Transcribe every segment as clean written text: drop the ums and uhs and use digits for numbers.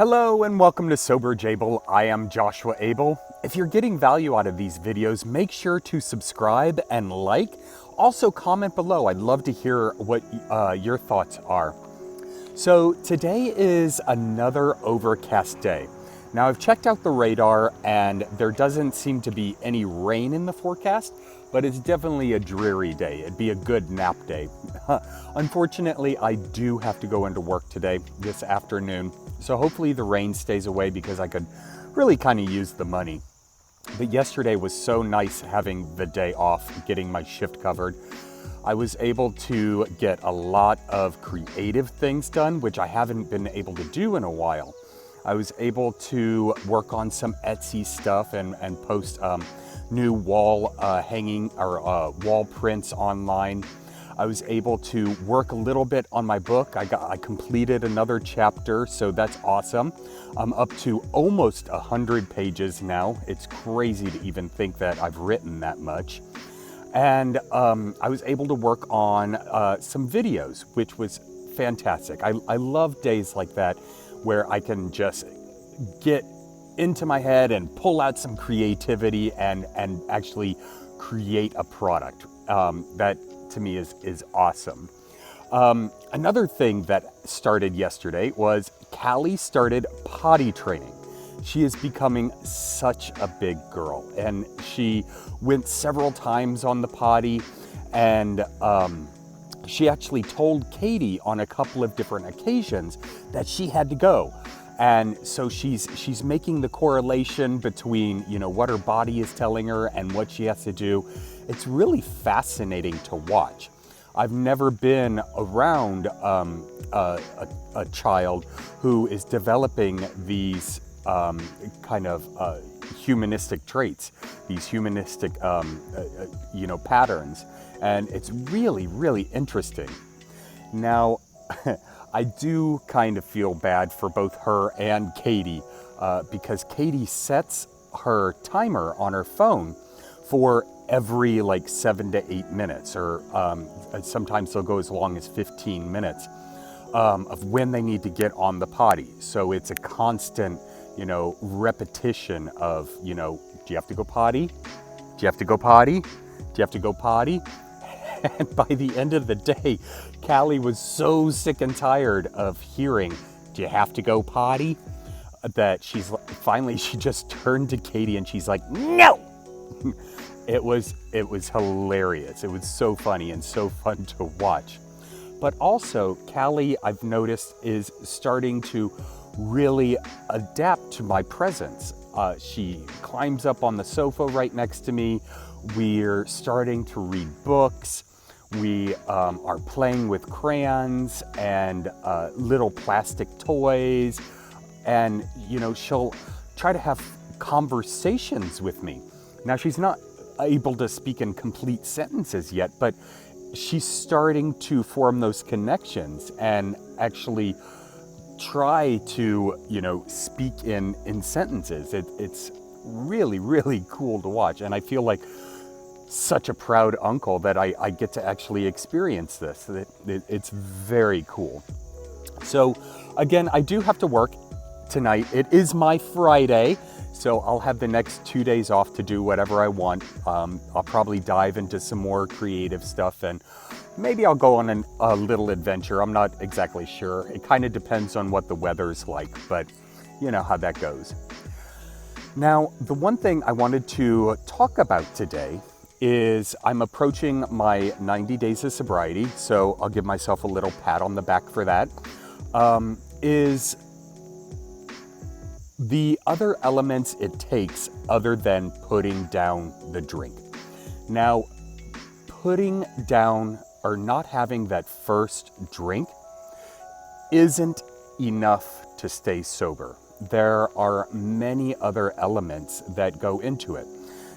Hello and welcome to Sober Jable. I am Joshua Abel. If you're getting value out of these videos, make sure to subscribe and like. Also comment below. I'd love to hear what your thoughts are. So today is another overcast day. Now I've checked out the radar and there doesn't seem to be any rain in the forecast, but it's definitely a dreary day. It'd be a good nap day. Unfortunately, I do have to go into work today, this afternoon. So hopefully the rain stays away because I could really kind of use the money. But yesterday was so nice having the day off, getting my shift covered. I was able to get a lot of creative things done, which I haven't been able to do in a while. I was able to work on some Etsy stuff and post new wall hanging or wall prints online. I was able to work a little bit on my book. I completed another chapter, so that's awesome. I'm up to almost 100 pages now. It's crazy to even think that I've written that much. And I was able to work on some videos, which was fantastic. I love days like that where I can just get into my head and pull out some creativity and actually create a product. That to me is awesome. Another thing that started yesterday was Callie started potty training. She is becoming such a big girl and she went several times on the potty, and she actually told Katie on a couple of different occasions that she had to go. And so she's making the correlation between, you know, what her body is telling her and what she has to do. It's really fascinating to watch. I've never been around a child who is developing these kind of humanistic traits, these humanistic patterns, and it's really, really interesting. Now, I do kind of feel bad for both her and Katie because Katie sets her timer on her phone for every like 7 to 8 minutes, or sometimes they'll go as long as 15 minutes of when they need to get on the potty. So it's a constant, repetition of, do you have to go potty? Do you have to go potty? Do you have to go potty? And by the end of the day, Callie was so sick and tired of hearing, do you have to go potty? That she just turned to Katie and she's like, no! It was hilarious. It was so funny and so fun to watch. But also, Callie, I've noticed, is starting to really adapt to my presence. She climbs up on the sofa right next to me. We're starting to read books. We are playing with crayons and little plastic toys. And, she'll try to have conversations with me. Now, she's not able to speak in complete sentences yet, but she's starting to form those connections and actually try to, speak in sentences. It's really, really cool to watch. And I feel like such a proud uncle that I get to actually experience this. It's very cool. So again, I do have to work tonight. It is my Friday, so I'll have the next 2 days off to do whatever I want. I'll probably dive into some more creative stuff and maybe I'll go on a little adventure. I'm not exactly sure. It kind of depends on what the weather's like, but you know how that goes. Now, the one thing I wanted to talk about today is I'm approaching my 90 days of sobriety, so I'll give myself a little pat on the back for that. Is the other elements it takes other than putting down the drink. Now, putting down or not having that first drink isn't enough to stay sober. There are many other elements that go into it.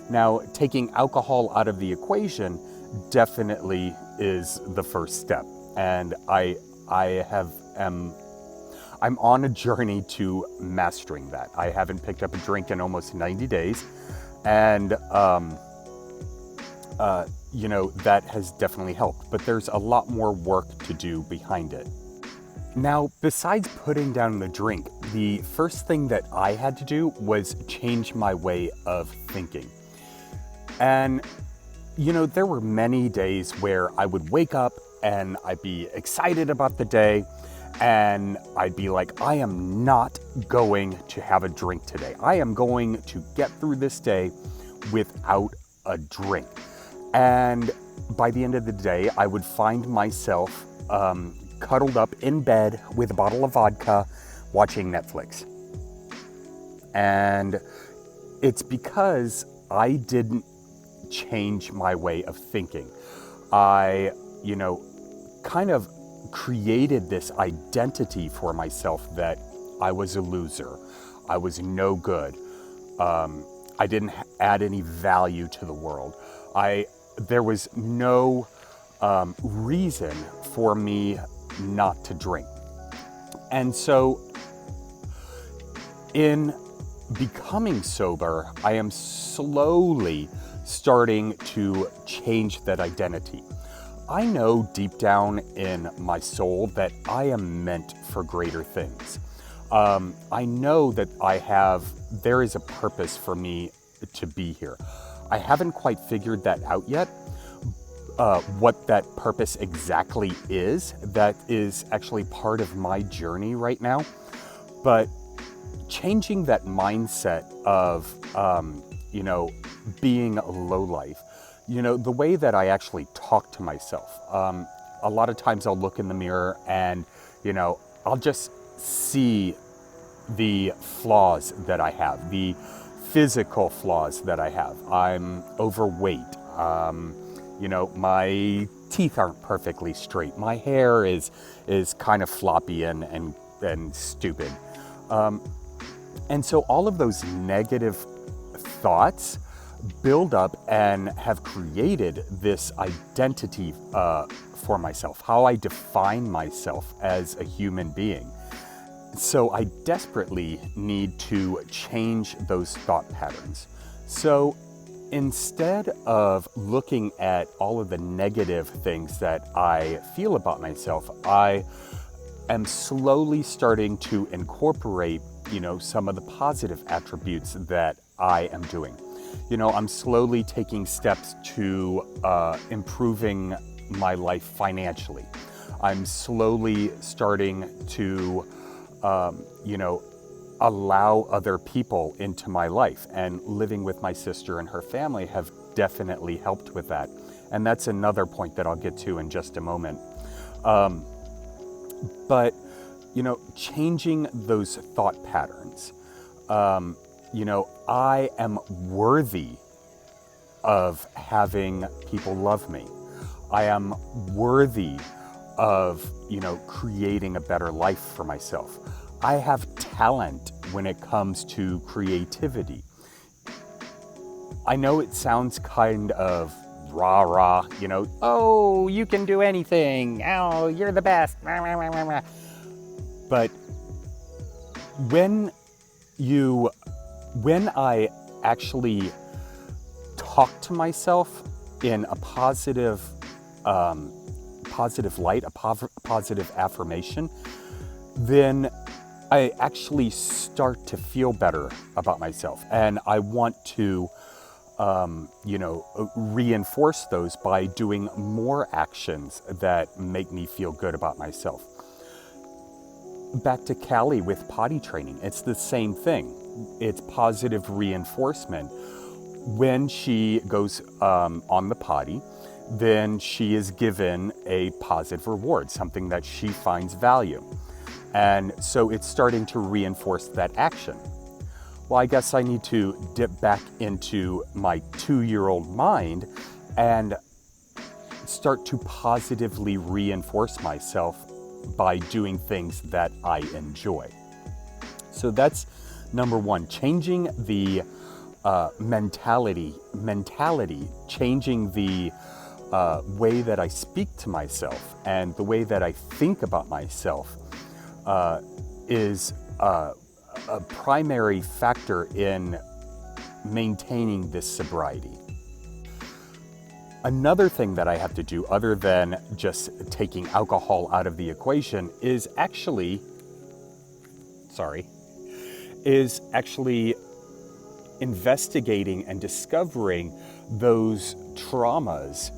Now, taking alcohol out of the equation definitely is the first step. And I'm on a journey to mastering that. I haven't picked up a drink in almost 90 days. And, that has definitely helped. But there's a lot more work to do behind it. Now, besides putting down the drink, the first thing that I had to do was change my way of thinking. And, there were many days where I would wake up and I'd be excited about the day, and I'd be like, I am not going to have a drink today. I am going to get through this day without a drink. And by the end of the day, I would find myself cuddled up in bed with a bottle of vodka watching Netflix. And it's because I didn't change my way of thinking. I, kind of created this identity for myself that I was a loser. I was no good. I didn't add any value to the world. There was no reason for me not to drink. And so in becoming sober, I am slowly starting to change that identity. I know deep down in my soul that I am meant for greater things. I know that there is a purpose for me to be here. I haven't quite figured that out yet, what that purpose exactly is. That is actually part of my journey right now. But changing that mindset of, being a lowlife, the way that I actually talk to myself. A lot of times I'll look in the mirror and, I'll just see the flaws that I have, the physical flaws that I have. I'm overweight. My teeth aren't perfectly straight. My hair is kind of floppy and stupid. And so all of those negative thoughts build up and have created this identity for myself, how I define myself as a human being. So I desperately need to change those thought patterns. So instead of looking at all of the negative things that I feel about myself, I am slowly starting to incorporate, some of the positive attributes that I am doing. I'm slowly taking steps to improving my life financially. I'm slowly starting to, allow other people into my life, and living with my sister and her family have definitely helped with that. And that's another point that I'll get to in just a moment. But, changing those thought patterns, I am worthy of having people love me. I am worthy of, creating a better life for myself. I have talent when it comes to creativity. I know it sounds kind of rah-rah, oh, you can do anything. Oh, you're the best. But when I actually talk to myself in a positive light, a positive affirmation, then I actually start to feel better about myself. And I want to, reinforce those by doing more actions that make me feel good about myself. Back to Callie with potty training. It's the same thing. It's positive reinforcement. When she goes on the potty, then she is given a positive reward, something that she finds value. And so it's starting to reinforce that action. Well, I guess I need to dip back into my 2-year-old mind and start to positively reinforce myself by doing things that I enjoy. So that's number one, changing the mentality, changing the way that I speak to myself and the way that I think about myself is a primary factor in maintaining this sobriety. Another thing that I have to do, other than just taking alcohol out of the equation, is actually investigating and discovering those traumas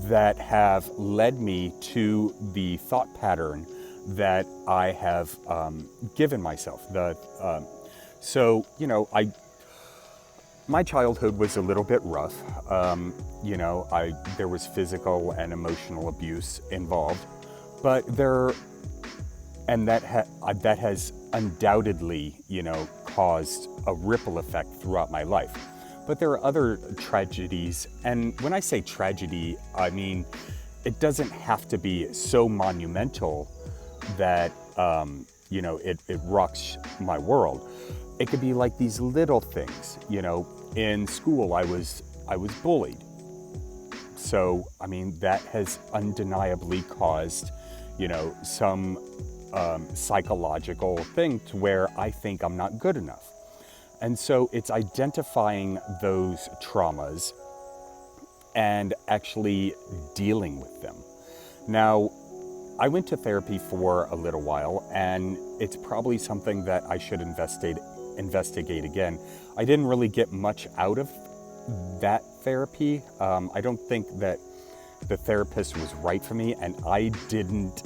that have led me to the thought pattern that I have given myself. My childhood was a little bit rough. There was physical and emotional abuse involved, but that has undoubtedly, caused a ripple effect throughout my life. But there are other tragedies, and when I say tragedy, I mean it doesn't have to be so monumental that it rocks my world. It could be like these little things. In school I was bullied. So, that has undeniably caused, some psychological thing to where I think I'm not good enough. And so it's identifying those traumas and actually dealing with them. Now, I went to therapy for a little while, and it's probably something that I should investigate again. I didn't really get much out of that therapy. I don't think that the therapist was right for me, and I didn't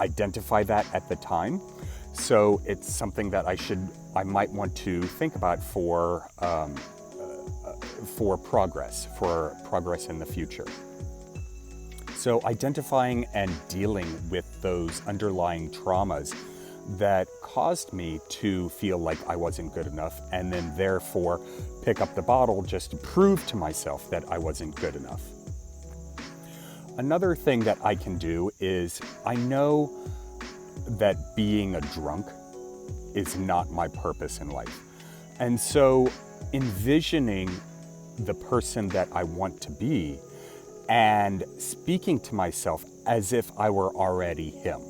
identify that at the time. So it's something that I might want to think about for progress in the future. So identifying and dealing with those underlying traumas that caused me to feel like I wasn't good enough, and then therefore pick up the bottle just to prove to myself that I wasn't good enough. Another thing that I can do is, I know that being a drunk is not my purpose in life. And so envisioning the person that I want to be and speaking to myself as if I were already him.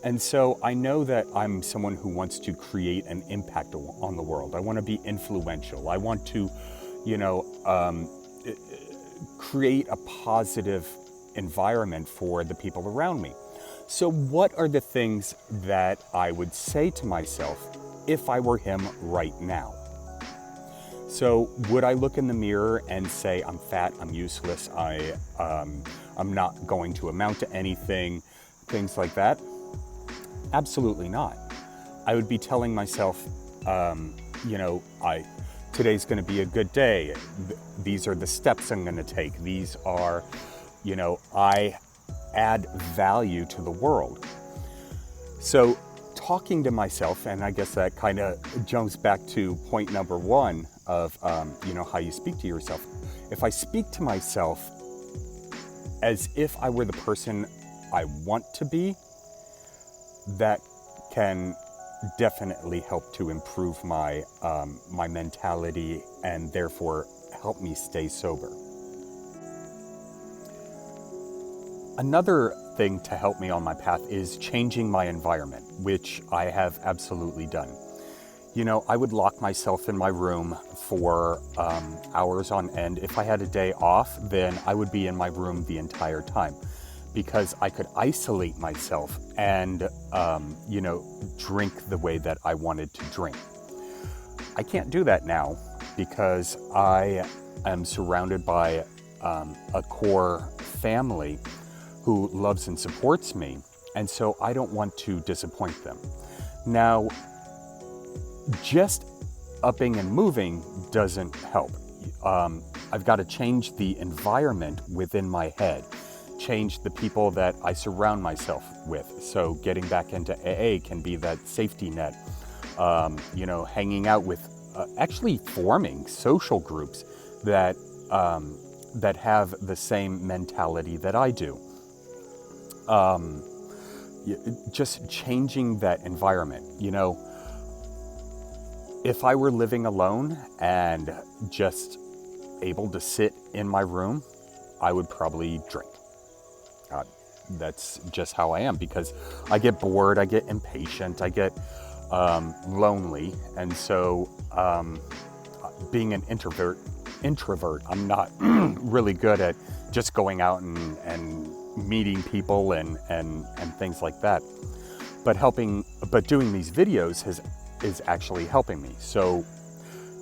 And so I know that I'm someone who wants to create an impact on the world. I want to be influential. I want to, create a positive environment for the people around me. So what are the things that I would say to myself if I were him right now? So would I look in the mirror and say, I'm fat, I'm useless, I'm not going to amount to anything, things like that? Absolutely not. I would be telling myself, today's going to be a good day. These are the steps I'm going to take. These are, I add value to the world. So talking to myself, and I guess that kind of jumps back to point number one of, how you speak to yourself. If I speak to myself as if I were the person I want to be, that can definitely help to improve my my mentality and therefore help me stay sober. Another thing to help me on my path is changing my environment, which I have absolutely done. I would lock myself in my room for hours on end. If I had a day off, then I would be in my room the entire time, because I could isolate myself and, drink the way that I wanted to drink. I can't do that now because I am surrounded by a core family who loves and supports me, and so I don't want to disappoint them. Now, just upping and moving doesn't help. I've got to change the environment within my head, change the people that I surround myself with. So getting back into AA can be that safety net, hanging out with, actually forming social groups that have the same mentality that I do. Just changing that environment. If I were living alone and just able to sit in my room, I would probably drink. That's just how I am, because I get bored, I get impatient, I get lonely. And so being an introvert introvert. I'm not really good at just going out and meeting people and things like that. But doing these videos is actually helping me. So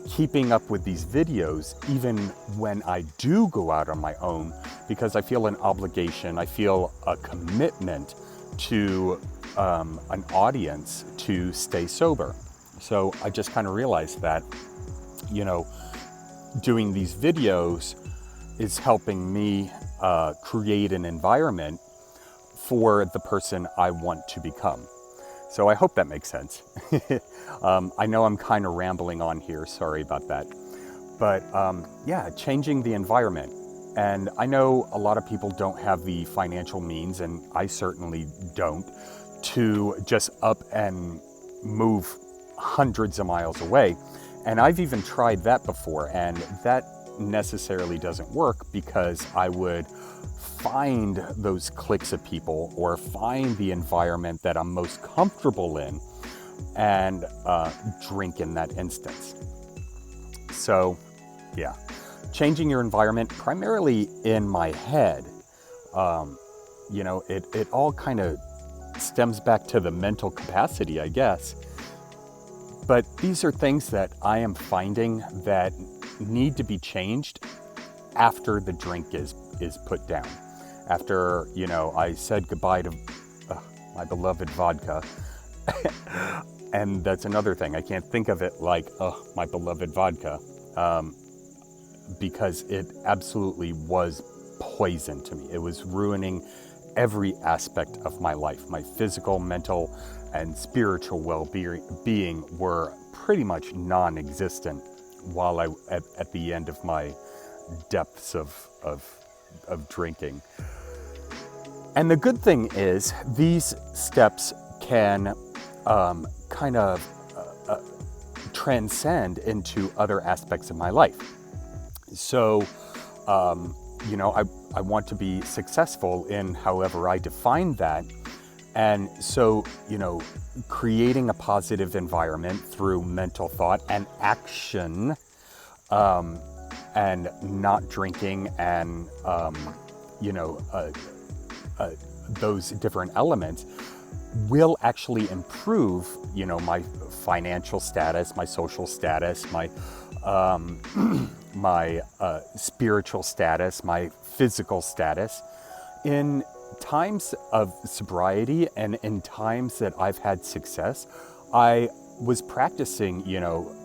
keeping up with these videos, even when I do go out on my own, because I feel an obligation, I feel a commitment to an audience to stay sober. So I just kind of realized that, doing these videos is helping me create an environment for the person I want to become. So I hope that makes sense. I know I'm kind of rambling on here, sorry about that. But yeah, changing the environment. And I know a lot of people don't have the financial means, and I certainly don't, to just up and move hundreds of miles away. And I've even tried that before, and that necessarily doesn't work, because I would find those cliques of people or find the environment that I'm most comfortable in and drink in that instance. So yeah, changing your environment, primarily in my head, it all kind of stems back to the mental capacity, I guess. But these are things that I am finding that need to be changed after the drink is put down. After, I said goodbye to my beloved vodka. And that's another thing. I can't think of it like, my beloved vodka, because it absolutely was poison to me. It was ruining every aspect of my life. My physical, mental, and spiritual well-being were pretty much non-existent while at the end of my depths of drinking. And the good thing is, these steps can kind of transcend into other aspects of my life. So, I want to be successful in however I define that. And so, creating a positive environment through mental thought and action, and not drinking, and, those different elements will actually improve, my financial status, my social status, my my spiritual status, my physical status. In times of sobriety and in times that I've had success, I was practicing,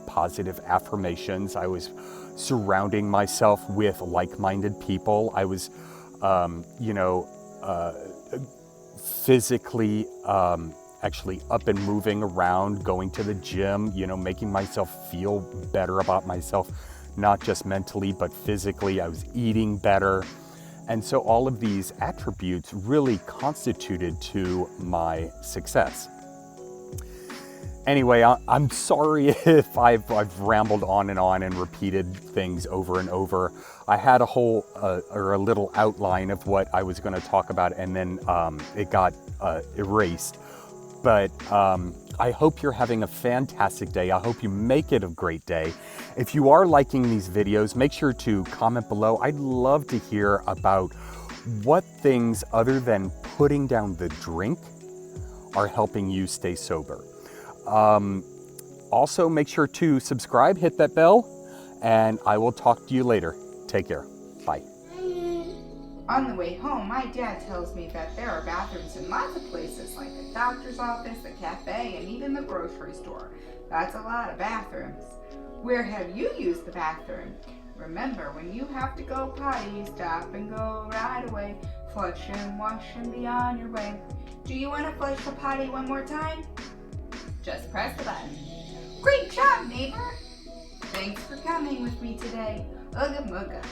positive affirmations. I was surrounding myself with like-minded people. I was, physically actually up and moving around, going to the gym, making myself feel better about myself, not just mentally, but physically. I was eating better. And so all of these attributes really constituted to my success. Anyway, I'm sorry if I've rambled on and repeated things over and over. I had a little outline of what I was going to talk about, and then it got erased. But I hope you're having a fantastic day. I hope you make it a great day. If you are liking these videos, make sure to comment below. I'd love to hear about what things other than putting down the drink are helping you stay sober. Also, make sure to subscribe, hit that bell, and I will talk to you later. Take care. Bye. On the way home, my dad tells me that there are bathrooms in lots of places, like the doctor's office, the cafe, and even the grocery store. That's a lot of bathrooms. Where have you used the bathroom? Remember, when you have to go potty, stop and go right away. Flush and wash and be on your way. Do you want to flush the potty one more time? Just press the button. Great job, neighbor! Thanks for coming with me today. Ugga mugga.